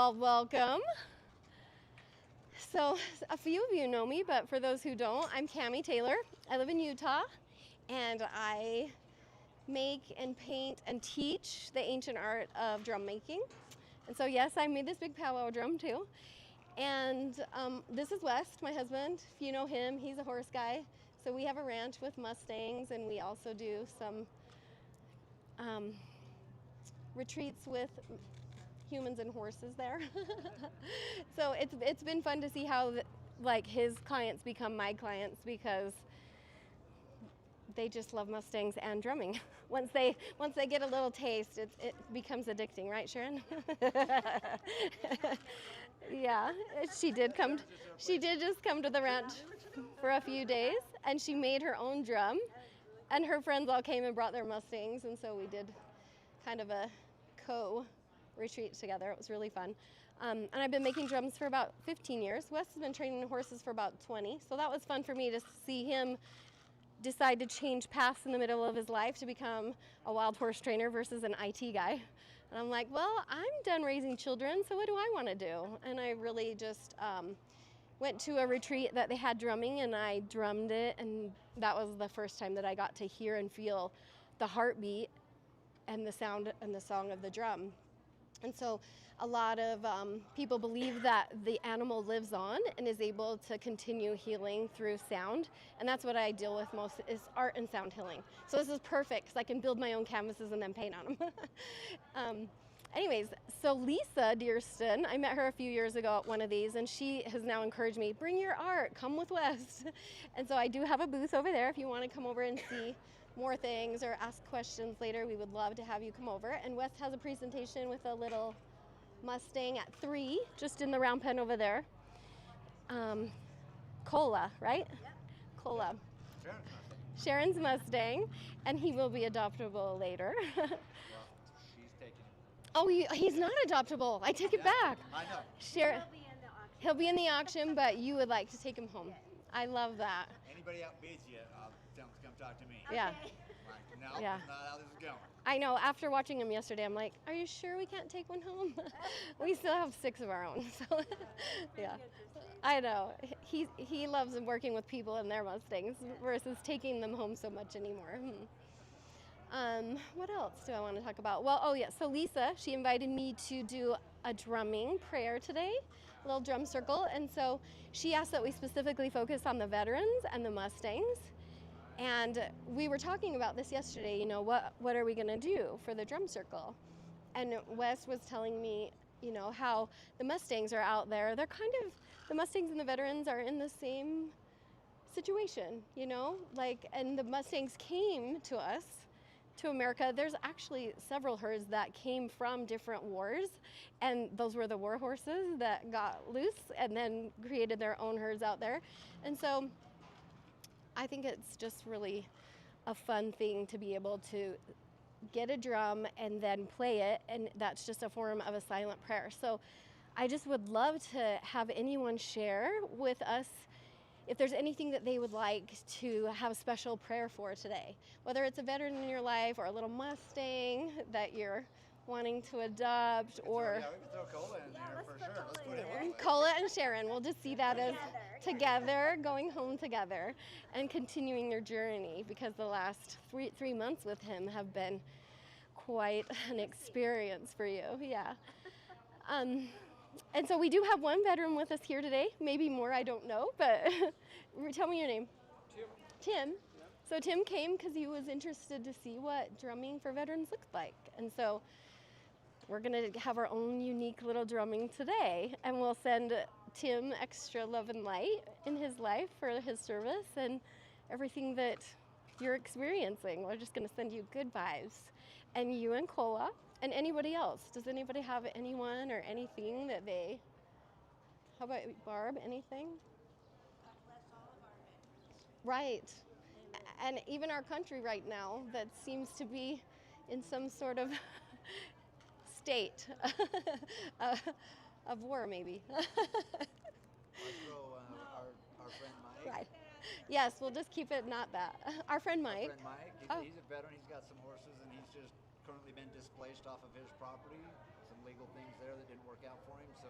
Well, welcome. So a few of you know me, but for those who don't, I'm Cammie Taylor. I live in Utah, and I make and paint and teach the ancient art of drum making. And so yes, I made this big powwow drum too. And this is West, my husband. If you know him, he's a horse guy. So we have a ranch with Mustangs, and we also do some retreats with humans and horses there. So it's been fun to see how like his clients become my clients, because they just love Mustangs and drumming. Once they get a little taste, it becomes addicting, right, Sharon? Yeah, she did just come to the ranch for a few days, and she made her own drum, and her friends all came and brought their Mustangs, and so we did kind of a retreat together. It was really fun. And I've been making drums for about 15 years. Wes has been training horses for about 20, so that was fun for me to see him decide to change paths in the middle of his life to become a wild horse trainer versus an IT guy. And I'm like, well, I'm done raising children, so what do I want to do? And I really just went to a retreat that they had drumming, and I drummed it, and that was the first time that I got to hear and feel the heartbeat and the sound and the song of the drum. And so a lot of people believe that the animal lives on and is able to continue healing through sound. And that's what I deal with most, is art and sound healing. So this is perfect because I can build my own canvases and then paint on them. Anyways, so Lisa Dearston, I met her a few years ago at one of these, and she has now encouraged me, bring your art, come with Wes. And so I do have a booth over there if you want to come over and see more things or ask questions later. We would love to have you come over. And Wes has a presentation with a little Mustang at 3, just in the round pen over there. Cola, right? Yep. Cola. Sharon's Mustang. Sharon's Mustang, and he will be adoptable later. Well, she's taking it. Oh, he's not adoptable. I take it back. I know. Sharon, He'll be in the auction. he'll be in the auction, but you would like to take him home. I love that. Anybody outbids you, I'll tell them to come talk to me. Yeah. Okay. Like, no, Yeah. that's not how this is going. I know, after watching him yesterday, I'm like, are you sure we can't take one home? We still have 6 of our own, so yeah. Interesting. I know. He loves working with people and their Mustangs versus taking them home so much anymore. What else do I want to talk about? Well, oh yeah, so Lisa, she invited me to do a drumming prayer today, a little drum circle, and so she asked that we specifically focus on the veterans and the Mustangs. And we were talking about this yesterday, you know, what are we going to do for the drum circle? And Wes was telling me, you know, how the Mustangs are out there. They're kind of, the Mustangs and the veterans are in the same situation, you know, like, and the Mustangs came to us, to America. There's actually several herds that came from different wars, and those were the war horses that got loose and then created their own herds out there. And so I think it's just really a fun thing to be able to get a drum and then play it, and that's just a form of a silent prayer. So I just would love to have anyone share with us if there's anything that they would like to have a special prayer for today, whether it's a veteran in your life or a little Mustang that you're wanting to adopt, or Yeah, we can throw Cola in Yeah, there let's for put sure. Cola Let's in put it there. one way. Cola and Sharon. We'll just see that as Together. together, going home together, and continuing your journey, because the last three months with him have been quite an experience for you. Yeah. And so we do have one veteran with us here today, maybe more, I don't know, but tell me your name. Tim. So Tim came because he was interested to see what drumming for veterans looked like. And so we're going to have our own unique little drumming today, and we'll send Tim extra love and light in his life for his service and everything that you're experiencing. We're just going to send you good vibes. And you and Cola, and anybody else. Does anybody have anyone or anything that they... How about Barb, anything? God bless all of our veterans. Right. And even our country right now that seems to be in some sort of state of war, maybe. Let's throw our friend Mike. Right. Yes, we'll just keep it not that. Our friend Our Mike. friend Mike, Oh. he's a veteran. He's got some horses, and he's just currently been displaced off of his property. Some legal things there that didn't work out for him. So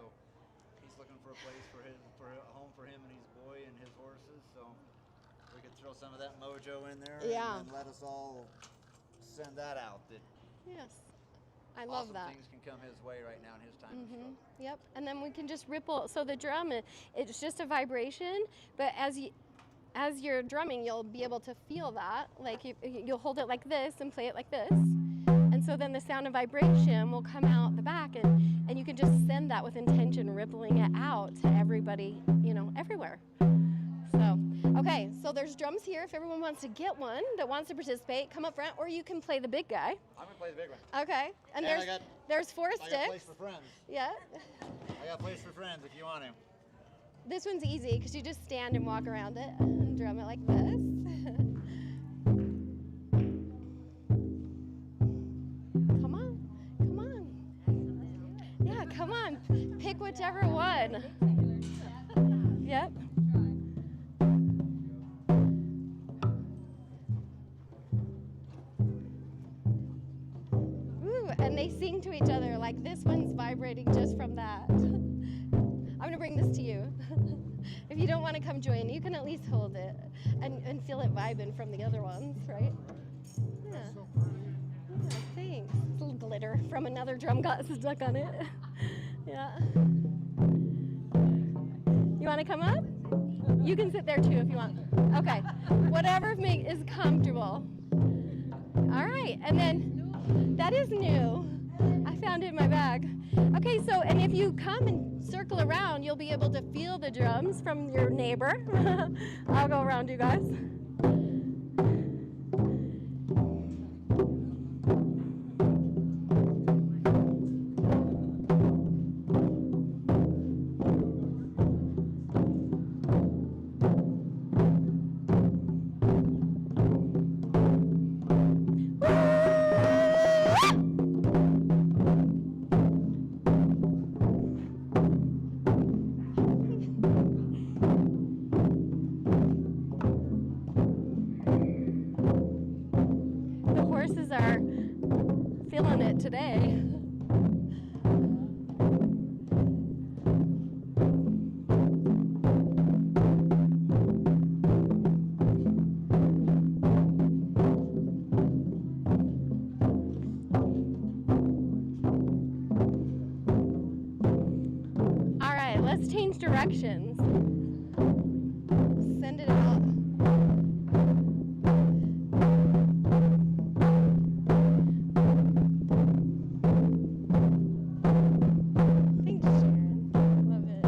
looking for a place for a home for him and his boy and his horses. So we could throw some of that mojo in there Yeah. and let us all send that out. That Yes. I love awesome that. things can come his way right now in his time of struggle. Yep. And then we can just ripple. So the drum, it's just a vibration, but as you're drumming, you'll be able to feel that. Like you'll hold it like this and play it like this. And so then the sound of vibration will come out the back, and you can just send that with intention, rippling it out to everybody, everywhere. So, okay, so there's drums here. If everyone wants to get one that wants to participate, come up front, or you can play the big guy. I'm gonna play the big one. Okay, and there's 4 I got sticks. place for friends. Yeah. I got place for friends if you want to. This one's easy because you just stand and walk around it and drum it like this. Come on, come on. Yeah, come on. Pick whichever one. Yep. Ooh, and they sing to each other like this one's vibrating just from that. I'm gonna bring this to you. If you don't want to come join, you can at least hold it and feel it vibing from the other ones, right? Yeah. Yeah, thanks. It's a little glitter from another drum got stuck on it. Yeah. You want to come up? You can sit there too if you want. Okay. Whatever is comfortable. All right, and then that is new. I found it in my bag. Okay, so, and if you come and circle around, you'll be able to feel the drums from your neighbor. I'll go around you guys. The horses are feeling it today. All right, let's change directions. Send it out. Thanks, Sharon. Love it.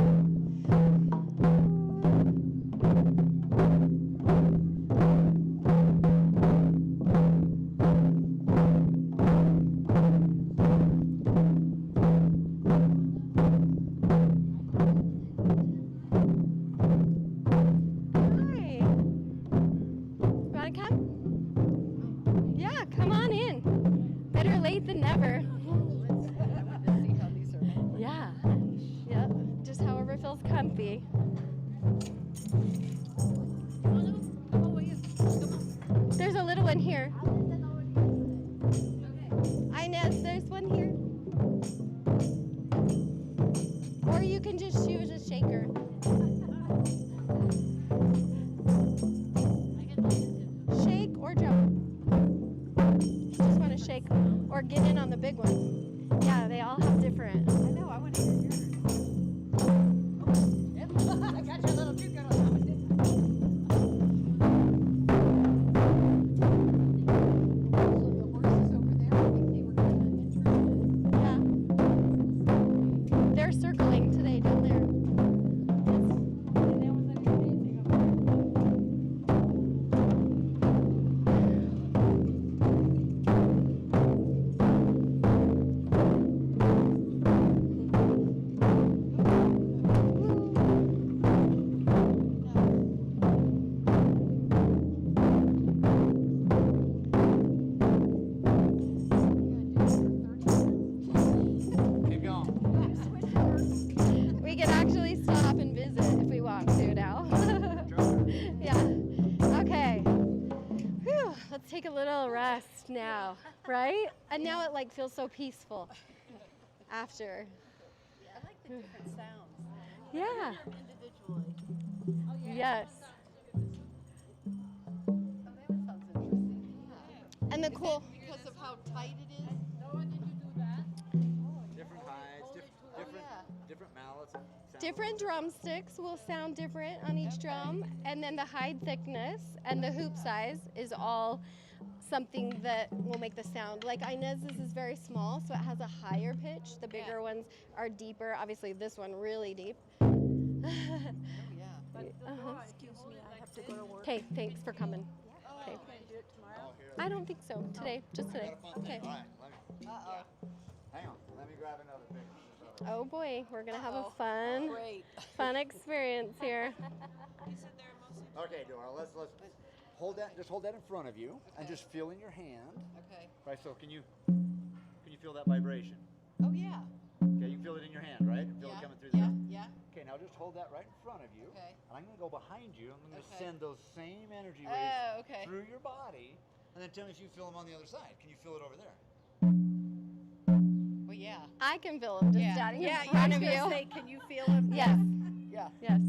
Hi. You want to come? Yeah, come on in. Better late than never. Yeah. Yep. Just however feels comfy. There's a little one here. Inez, there's one here. Or you can just choose a shaker. Shake or drum. Just want to shake or get in on the big one. Yeah, they all have different. I know, I want to hear yours. I got your little juke on top of it. So the horses over there, I think they were kind of interested. Yeah. They're circling today down there. Keep going. We can actually stop and visit if we want to now. Yeah. Okay. Whew. Let's take a little rest now, right? And now it feels so peaceful after. I like the different sounds. Yeah. Individually. Yes. Oh, that sounds interesting. Yeah. And the Is cool. that because of how tight it is? Different hides, different yeah. different mallets. Sound a Different little drumsticks will sound different on each drum, and then the hide thickness and the hoop size is all something that will make the sound. Like Inez's is very small, so it has a higher pitch. The bigger Yeah. ones are deeper. Obviously, this one really deep. Oh, yeah. Excuse me, I have to go to work. Okay, thanks for coming. Okay. Can I do it tomorrow? Oh, here. I don't think so. Today, just I today. got a fun Okay. thing. All right, let me. Uh-oh. Hang on. Let me grab another picture. Oh boy, we're gonna have a Uh-oh. fun, Great. fun experience here. Okay, Dora. Let's hold that. Just hold that in front of you, and Okay. just feel in your hand. Okay. Right. So can you feel that vibration? Oh, yeah. Okay. You feel it in your hand, right? Feel Yeah. it coming through there. Yeah. Okay. Now just hold that right in front of you. Okay. And I'm gonna go behind you. I'm gonna Okay. send those same energy Oh, waves okay. through your body, and then tell me if you feel them on the other side. Can you feel it over there? Well, yeah. I can feel him just Yeah. standing Yeah. in front I of was gonna you. say, can you feel him? Yes, Yeah. yes.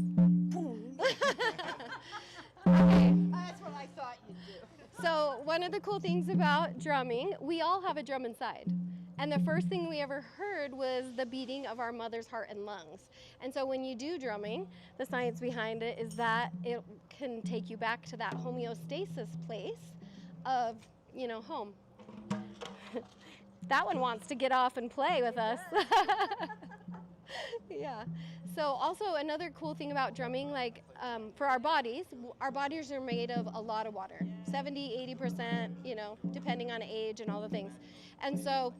Okay. That's what I thought you'd do. So one of the cool things about drumming, we all have a drum inside. And the first thing we ever heard was the beating of our mother's heart and lungs. And so when you do drumming, the science behind it is that it can take you back to that homeostasis place of, home. That one wants to get off and play with us. Yeah. So also another cool thing about drumming, like for our bodies are made of a lot of water, 70, 80%, depending on age and all the things. And so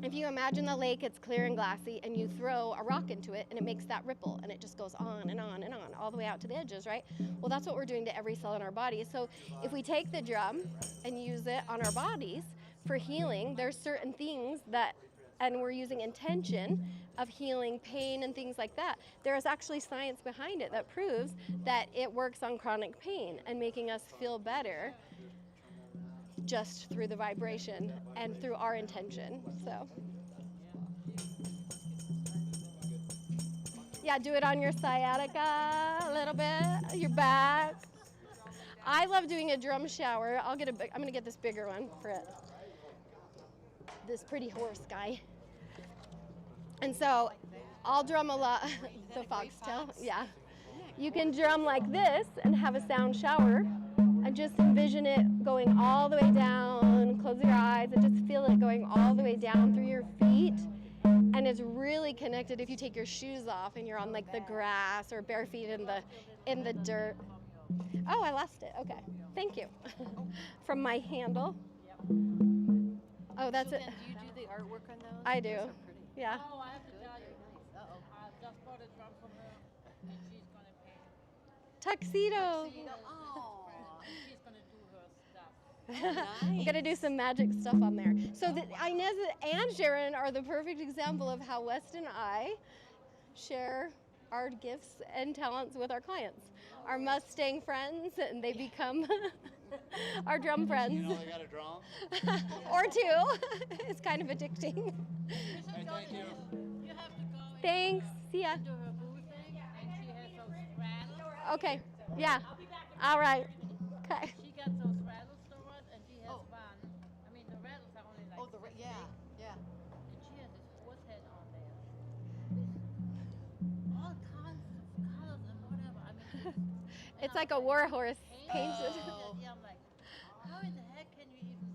if you imagine the lake, it's clear and glassy, and you throw a rock into it, and it makes that ripple, and it just goes on and on and on, all the way out to the edges, right? Well, that's what we're doing to every cell in our body. So if we take the drum and use it on our bodies for healing, there's certain things that, and we're using intention of healing pain and things like that. There is actually science behind it that proves that it works on chronic pain and making us feel better just through the vibration and through our intention. So yeah, do it on your sciatica a little bit, your back. I love doing a drum shower. I'm gonna get this bigger one for it. This pretty horse guy. And so I'll drum a lot. The foxtail, yeah. You can drum like this and have a sound shower. And just envision it going all the way down, close your eyes, and just feel it going all the way down through your feet. And it's really connected if you take your shoes off and you're on like the grass or bare feet in the dirt. Oh, I lost it. Okay. Thank you. From my handle. Oh, that's So it. then do you do the artwork on those? I do. Those are pretty. Yeah. Oh, I have to tell you, Uh-oh. I just bought a drum from her, and she's gonna paint. Tuxedo. Oh. And she's gonna do her stuff. I'm gonna do some magic stuff on there. So Inez and Sharon are the perfect example of how West and I share our gifts and talents with our clients. Our Mustang friends, and they become our drum friends. You know they got a drum. Or two. It's kind of addicting. You Hey, should go thank to you. You have to go Thanks. See ya. into her booth thing, and she has those rattles. Okay. Yeah. All right. Okay. She got those rattles stored, and she has Oh. one. I mean, the rattles are only like Oh, this yeah, big, yeah. and she has this horse head on there. With all kinds of colors and whatever. I mean, It's like a war horse painted. Oh. Yeah, I'm like, how in the heck can you even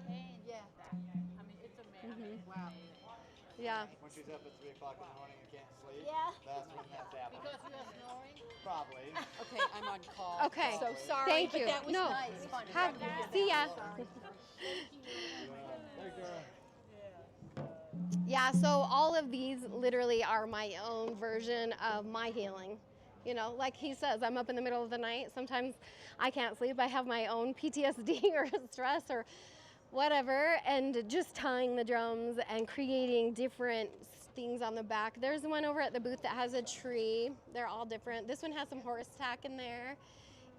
paint Yeah. that? I mean, it's amazing. Wow. Yeah. When she's up at 3 o'clock in the morning and can't sleep. Yeah. That's when that's happening. Because you are snoring. Probably. Okay, I'm on call. Okay. So sorry, Thank but you. that was No. nice. Fun. Have, see ya. Thanks, Dora. Yeah, so all of these literally are my own version of my healing. Like he says, I'm up in the middle of the night. Sometimes I can't sleep. I have my own PTSD or stress or whatever, and just tying the drums and creating different things on the back. There's one over at the booth that has a tree. They're all different. This one has some horse tack in there.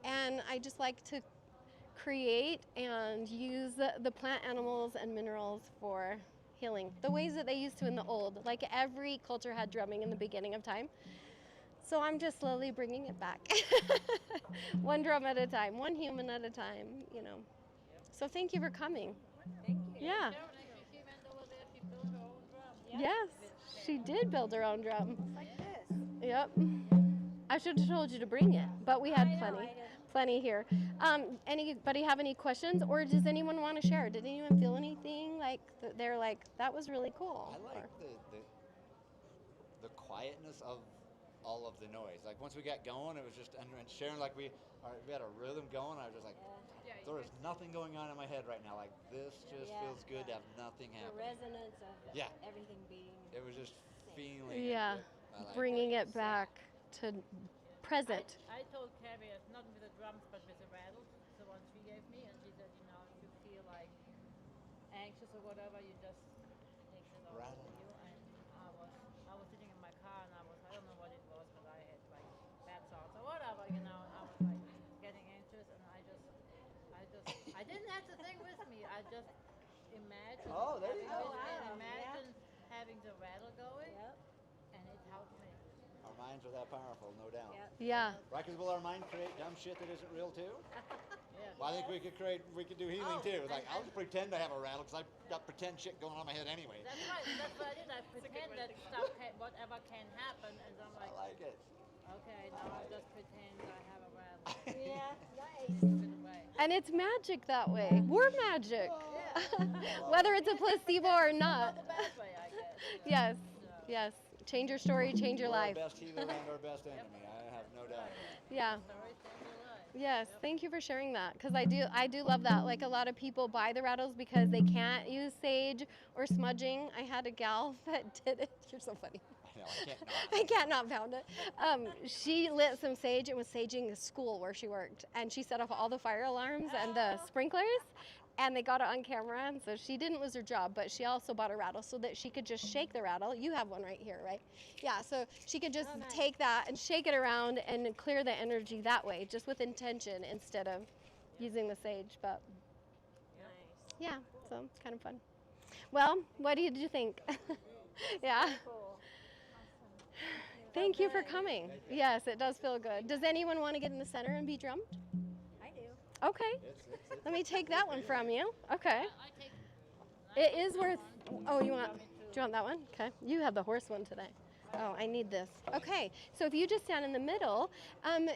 And I just like to create and use the plant, animals, and minerals for healing the ways that they used to in the old. Like every culture had drumming in the beginning of time. So I'm just slowly bringing it back. One drum at a time, one human at a time, you know. So thank you for coming. Thank you. Yeah. She went over there, she built her own drum. Yes, she did build her own drum. Like this. Yep. I should have told you to bring it, but we had I know, plenty. I didn't. Plenty here. Anybody have any questions, or does anyone want to share? Did anyone feel anything like they're like, that was really cool? I like the quietness of all of the noise. Like once we got going, it was just and Sharon, like we had a rhythm going. I was just like, there is nothing going on in my head right now. Like this just feels good to have nothing The happen. resonance of everything being. It was just feeling. Yeah, I like bringing it back to present. I told Carrie, not with the drums, but with the rattles, the one she gave me, and she said, you know, if you feel like anxious or whatever, you just take it over Rattle. to you. And I was sitting in my car, and I don't know what it was, but I had like bad thoughts or whatever, you know. I was like getting anxious, and I didn't have the thing with me. I just imagined. Oh, there you go. Imagine having the rattle going, and it helped me. Our minds are that powerful, no doubt. Yeah. Right, 'cause will our mind create dumb shit that isn't real too? Yeah. Well, I think we could do healing too. Like I'll just pretend I have a rattle because I've got pretend shit going on in my head anyway. That's right. That's what I did. I pretend that stuff, whatever can happen, and I'm I like, like it. okay, now I just pretend I have a rattle. Yeah, nice. Give it away. And it's magic that way. We're magic. Whether it's a placebo or not. The bad way, I guess. Yes, yes. Change your story, change your We're life. our best healer and our best enemy. I have no doubt. Yeah. Story change your life. Yes, thank you for sharing that, because I do love that. Like a lot of people buy the rattles because they can't use sage or smudging. I had a gal that did it. You're so funny. I know, I can't not. I can't not pound it. She lit some sage and was saging a school where she worked, and she set off all the fire alarms and the sprinklers, and they got it on camera. And so she didn't lose her job, but she also bought a rattle so that she could just shake the rattle. You have one right here, right? Yeah, so she could just take that and shake it around and clear the energy that way, just with intention instead of using the sage. But Nice. yeah, so it's kind of fun. Well, what did you think? Yeah. Cool. Thank you for coming. Yes, it does feel good. Does anyone want to get in the center and be drummed? I do. Okay. Let me take that one from you. Okay. I take. It is worth. Oh, you want? Do you want that one? Okay. You have the horse one today. Oh, I need this. Okay. So if you just stand in the middle,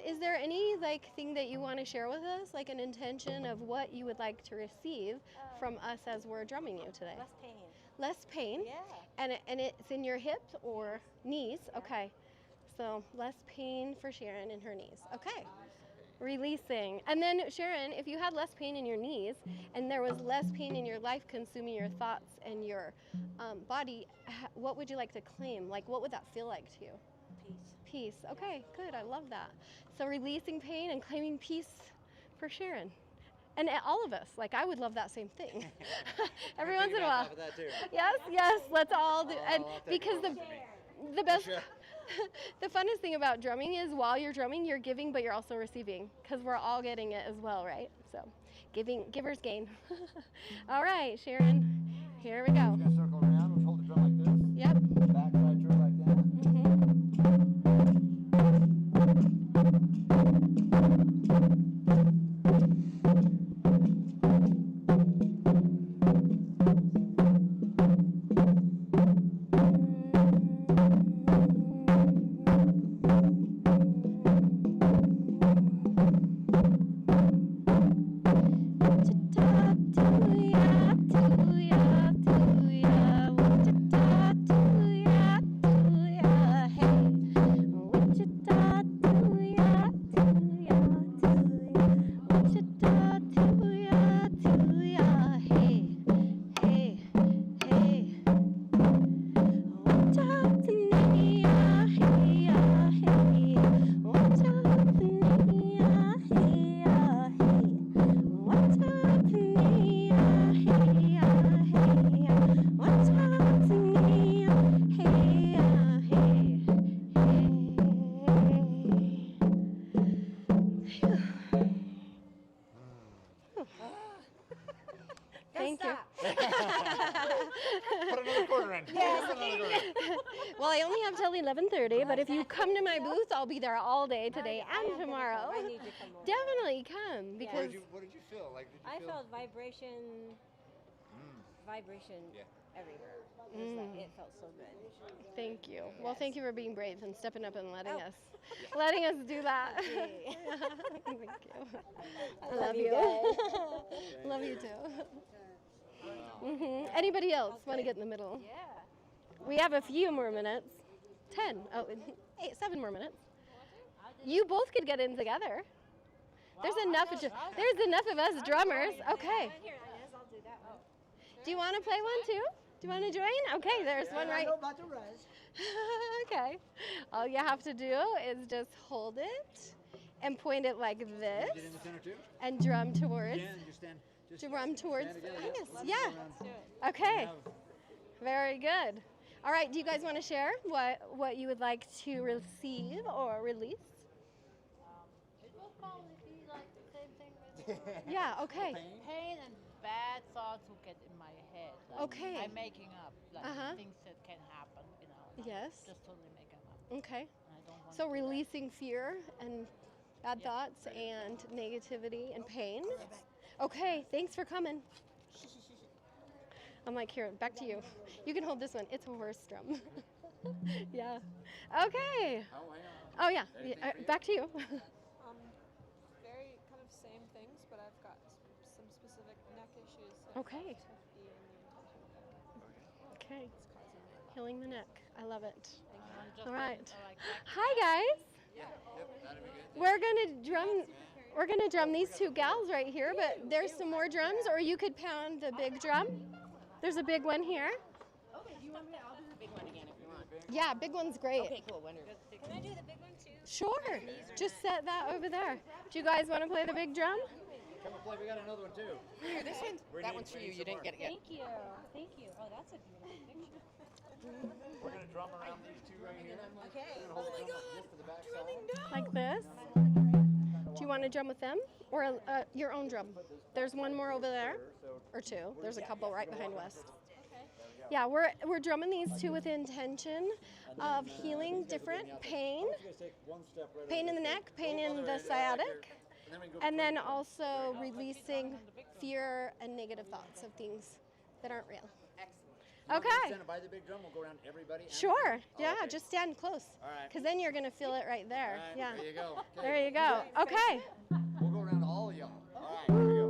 is there any thing that you want to share with us, like an intention of what you would like to receive from us as we're drumming you today? Less pain. Less pain. Yeah. And it's in your hips or knees. Okay. So less pain for Sharon in her knees. Okay. Releasing. And then Sharon, if you had less pain in your knees and there was less pain in your life consuming your thoughts and your body, what would you like to claim? Like, what would that feel like to you? Peace. Peace. Okay, good. I love that. So releasing pain and claiming peace for Sharon. And all of us, like I would love that same thing. Every once in a while. That too. Yes, let's all do. And I'll take because one. the best, Sure. the funnest thing about drumming is while you're drumming, you're giving, but you're also receiving, because we're all getting it as well, right? So, givers gain. All right, Sharon, here we go. Just gonna circle around. We'll hold the drum like this. Yep. Backside turn like that. To ya, to ya, to ya. 12:30, but if you come to my booth, I'll be there all day today and tomorrow. I need to come over. Definitely come because What did you feel? Like, did you I feel? felt vibration Yeah. everywhere. It was like, it felt so good. thank you. Well, thank you for being brave and stepping up and letting Oh. us do that. Okay. Thank you. I love love you you. guys. Love you too. Anybody else want to get in the middle? Yeah. We have a few more minutes. 10. Oh, 7 more minutes. You both could get in together. There's enough of us drummers. Okay. Here, I'll do that one. Do you want to play one too? Do you want to join? Okay, there's one right. I know about the rest. Okay. All you have to do is just hold it and point it like this Get in the center too. and drum towards. Yeah, just stand. Just Drum towards. stand together. Yes. Let's Yeah. go around. Okay. Have- Very good. All right. Do you guys want to share what you would like to receive or release? It will probably be like the same thing with Yeah. Okay. pain and bad thoughts will get in my head. Like, Okay. I'm making up like Uh-huh. things that can happen, you know. and I'm Yes. Just totally making up. Okay. And I don't want So to do that. releasing fear and bad thoughts and negativity and pain. Okay, thanks for coming. I'm like, here, back to you. You can hold this one. It's a horse drum. Yeah. Okay. Oh, hang on. Oh, yeah. Anything Yeah, for you? back to you. Very kind of same things, but I've got some specific neck issues that Okay. have to be in the intention Okay. that's causing me a lot. Healing the neck. I love it. I'm just All like- right. like Hi, guys. Yep, that'd be good. We're gonna drum these two gals right here, but there's some more drums, or you could pound the big drum. There's a big one here. Okay, do you want me? I'll do the big one again if you want. Yeah, big one's great. Okay, cool. Wonderful. Can I do the big one too? Sure. Just set that over there. Do you guys want to play the big drum? Come and play. We got another one too. Here, this one. We That need- one's for we you. need You some didn't get it yet. Thank you. Thank you. Oh, that's a beautiful picture. We're gonna drum around these two right here. Okay. We're gonna hold the drum just to the back side. Like this. Do you want to drum with them or your own drum? There's one more over there, or two. There's a couple right behind West. Yeah, we're drumming these two with the intention of healing different pain, pain in the neck, pain in the sciatic, and then also releasing fear and negative thoughts of things that aren't real. Okay. Stand by the big drum. We'll go around everybody. and- Sure. Yeah, Okay. just stand close. All right. Because then you're going to feel it right there. All right, Yeah. There you go. Okay. There you go. Okay. We'll go around all of y'all. All right. Here we go.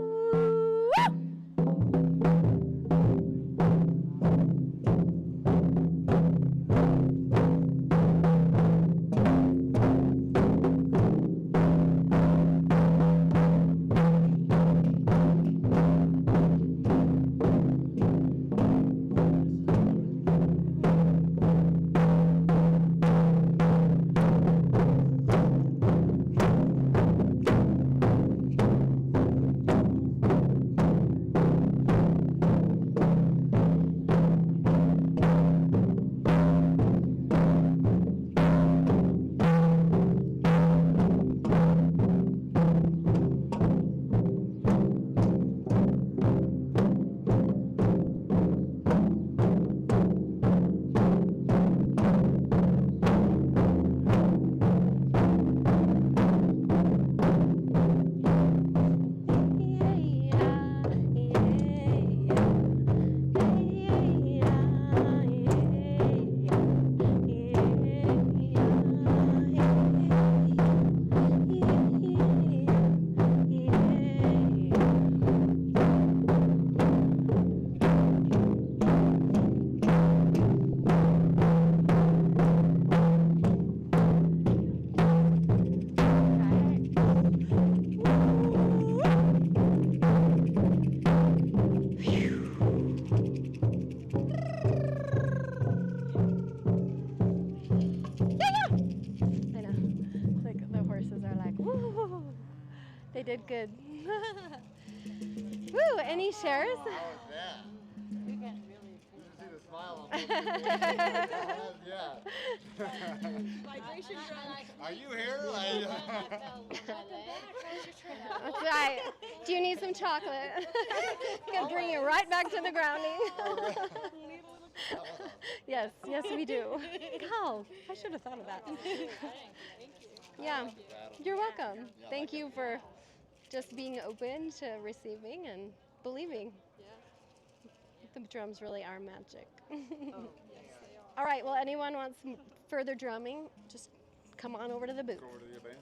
Woo! I know. Like the horses are like, woo. They did good. Woo, any shares? How was that? You can really You should see the smile on both people's faces. Yeah. Vibration drum. Are you here? That's right. Do you need some chocolate? Gonna bring you right back to the grounding. Leave a little Yes, yes, we do. Cal, I should have thought of that. Yeah, you're welcome. Thank you for just being open to receiving and believing. Yeah. The drums really are magic. Yes, they are. All right, well, anyone wants further drumming, just come on over to the booth. Go over to the event.